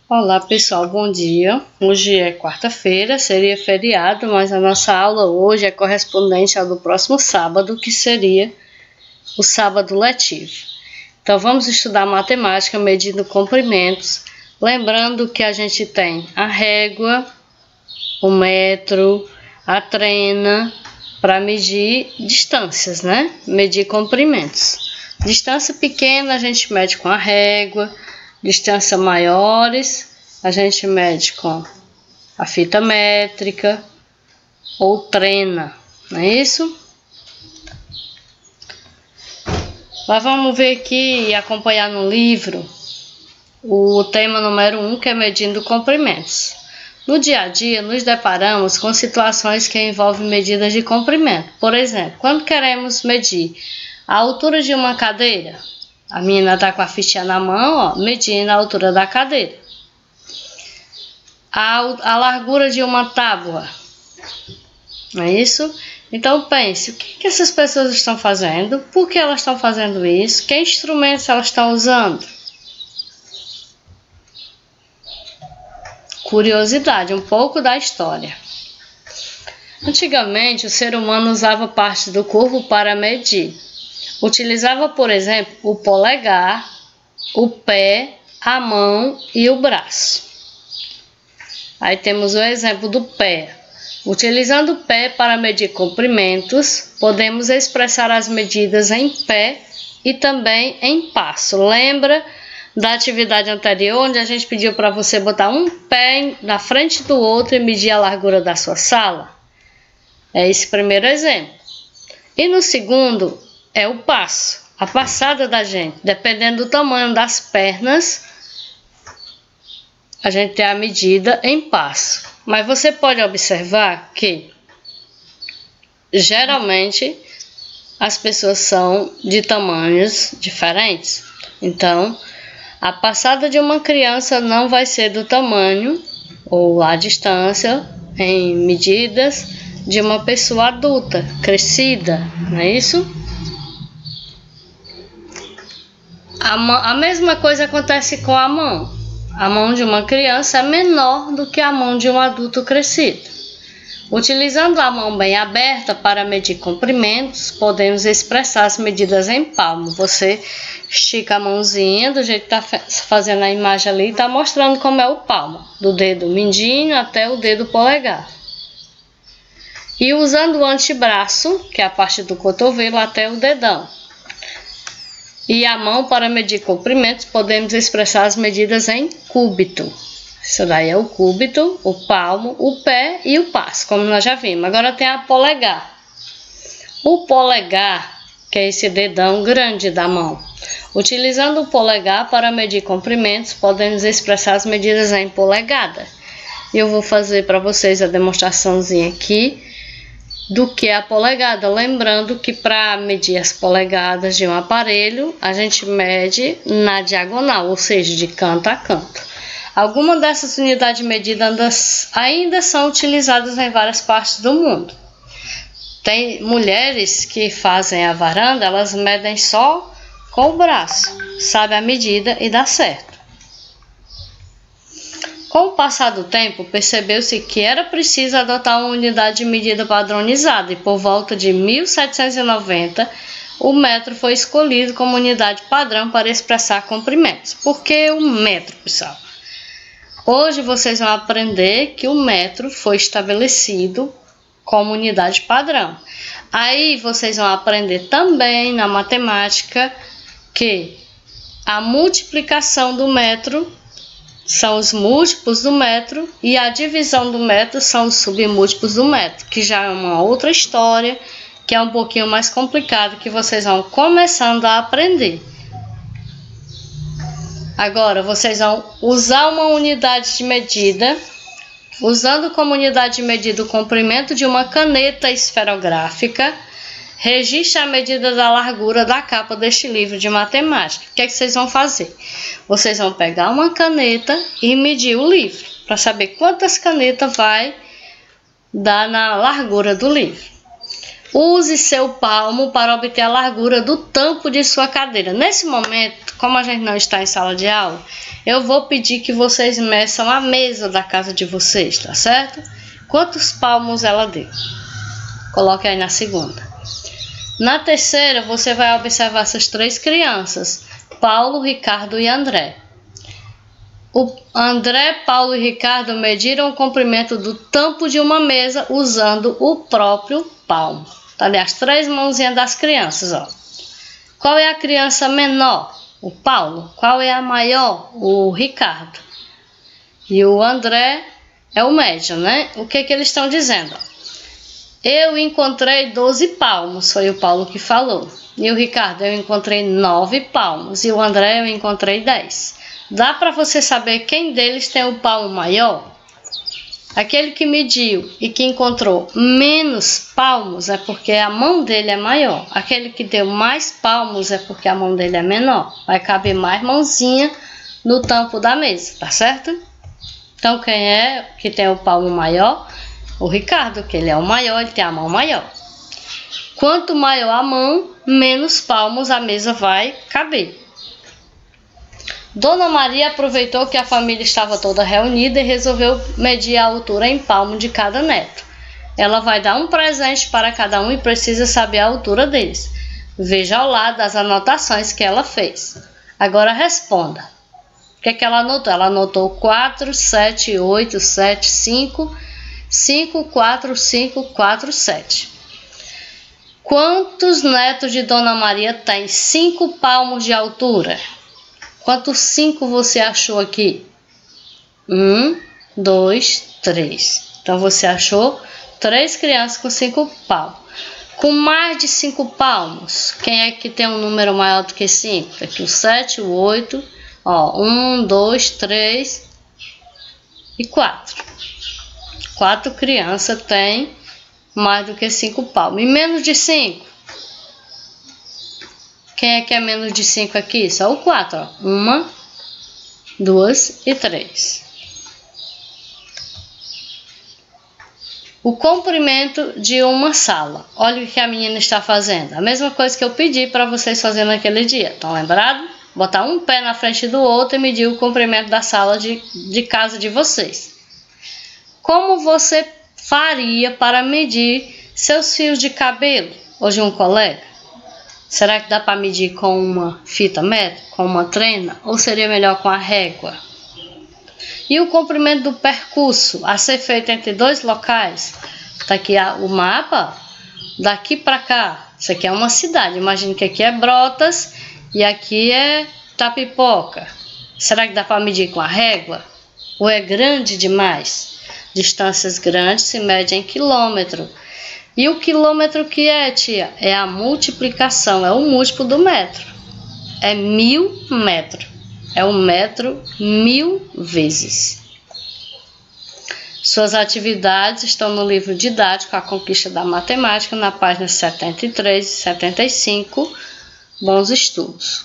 Olá pessoal, bom dia. Hoje é quarta-feira, seria feriado, mas a nossa aula hoje é correspondente ao do próximo sábado, que seria o sábado letivo. Então vamos estudar matemática medindo comprimentos, lembrando que a gente tem a régua, o metro, a trena, para medir distâncias, né? Medir comprimentos. Distância pequena a gente mede com a régua, distâncias maiores a gente mede com a fita métrica ou trena, não é isso? Mas vamos ver aqui e acompanhar no livro o tema número 1, que é medindo comprimentos. No dia a dia, nos deparamos com situações que envolvem medidas de comprimento. Por exemplo, quando queremos medir a altura de uma cadeira, a menina está com a fichinha na mão, ó, medindo a altura da cadeira. A largura de uma tábua, não é isso? Então pense, o que essas pessoas estão fazendo? Por que elas estão fazendo isso? Que instrumentos elas estão usando? Curiosidade, um pouco da história. Antigamente, o ser humano usava parte do corpo para medir. Utilizava, por exemplo, o polegar, o pé, a mão e o braço. Aí temos o exemplo do pé. Utilizando o pé para medir comprimentos, podemos expressar as medidas em pé e também em passo. Lembra da atividade anterior, onde a gente pediu para você botar um pé na frente do outro e medir a largura da sua sala? É esse primeiro exemplo. E no segundo é o passo, a passada da gente. Dependendo do tamanho das pernas, a gente tem a medida em passo. Mas você pode observar que geralmente as pessoas são de tamanhos diferentes. Então, a passada de uma criança não vai ser do tamanho ou a distância em medidas de uma pessoa adulta, crescida, não é isso? A mesma coisa acontece com a mão. A mão de uma criança é menor do que a mão de um adulto crescido. Utilizando a mão bem aberta para medir comprimentos, podemos expressar as medidas em palmo. Você estica a mãozinha do jeito que está fazendo a imagem ali, está mostrando como é o palmo, do dedo mindinho até o dedo polegar. E usando o antebraço, que é a parte do cotovelo, até o dedão. E a mão para medir comprimentos, podemos expressar as medidas em cúbito. Isso daí é o cúbito, o palmo, o pé e o passo, como nós já vimos. Agora tem a polegar. O polegar, que é esse dedão grande da mão. Utilizando o polegar para medir comprimentos, podemos expressar as medidas em polegada. Eu vou fazer para vocês a demonstraçãozinha aqui do que é a polegada. Lembrando que para medir as polegadas de um aparelho, a gente mede na diagonal, ou seja, de canto a canto. Algumas dessas unidades de medida ainda são utilizadas em várias partes do mundo. Tem mulheres que fazem a varanda, elas medem só com o braço, sabe a medida e dá certo. Com o passar do tempo, percebeu-se que era preciso adotar uma unidade de medida padronizada e por volta de 1790, o metro foi escolhido como unidade padrão para expressar comprimentos. Por que o metro, pessoal? Hoje vocês vão aprender que o metro foi estabelecido como unidade padrão. Aí vocês vão aprender também na matemática que a multiplicação do metro são os múltiplos do metro e a divisão do metro são os submúltiplos do metro, que já é uma outra história, que é um pouquinho mais complicado, que vocês vão começando a aprender. Agora, vocês vão usar uma unidade de medida, usando como unidade de medida o comprimento de uma caneta esferográfica. Registre a medida da largura da capa deste livro de matemática. O que é que vocês vão fazer? Vocês vão pegar uma caneta e medir o livro, para saber quantas canetas vai dar na largura do livro. Use seu palmo para obter a largura do tampo de sua cadeira. Nesse momento, como a gente não está em sala de aula, eu vou pedir que vocês meçam a mesa da casa de vocês, tá certo? Quantos palmos ela deu? Coloque aí na segunda. Na terceira, você vai observar essas três crianças, Paulo, Ricardo e André. O André, Paulo e Ricardo mediram o comprimento do tampo de uma mesa usando o próprio palmo. Tá ali as três mãozinhas das crianças, ó. Qual é a criança menor? O Paulo. Qual é a maior? O Ricardo. E o André é o médio, né? O que eles estão dizendo? Eu encontrei 12 palmos, foi o Paulo que falou. E o Ricardo, eu encontrei 9 palmos. E o André, eu encontrei 10. Dá para você saber quem deles tem o palmo maior? Aquele que mediu e que encontrou menos palmos é porque a mão dele é maior. Aquele que deu mais palmos é porque a mão dele é menor. Vai caber mais mãozinha no tampo da mesa, tá certo? Então quem é que tem o palmo maior? O Ricardo, que ele é o maior, ele tem a mão maior. Quanto maior a mão, menos palmos a mesa vai caber. Dona Maria aproveitou que a família estava toda reunida e resolveu medir a altura em palmo de cada neto. Ela vai dar um presente para cada um e precisa saber a altura deles. Veja ao lado as anotações que ela fez. Agora responda. O que ela anotou? Ela anotou 4, 7, 8, 7, 5, 5, 4, 5, 4, 7. Quantos netos de Dona Maria têm 5 palmos de altura? Quantos 5 você achou aqui? 1, 2, 3. Então você achou 3 crianças com 5 palmos. Com mais de 5 palmos, quem é que tem um número maior do que 5? Aqui o 7, o 8. Ó, 1, 2, 3 e 4. 4 crianças têm mais do que 5 palmos. E menos de 5? Quem é que é menos de 5 aqui? Só o 4, ó. 1, 2 e 3. O comprimento de uma sala. Olha o que a menina está fazendo. A mesma coisa que eu pedi para vocês fazerem naquele dia. Estão lembrados? Botar um pé na frente do outro e medir o comprimento da sala de casa de vocês. Como você faria para medir seus fios de cabelo? Ou de um colega? Será que dá para medir com uma fita métrica, com uma trena? Ou seria melhor com a régua? E o comprimento do percurso a ser feito entre 2 locais? Está aqui o mapa. Daqui para cá. Isso aqui é uma cidade. Imagina que aqui é Brotas e aqui é Tapipoca. Será que dá para medir com a régua? Ou é grande demais? Distâncias grandes se medem em quilômetro. E o quilômetro que é, tia? É a multiplicação, é o múltiplo do metro. É 1000 metros. É um metro 1000 vezes. Suas atividades estão no livro didático A Conquista da Matemática, na página 73 e 75. Bons estudos.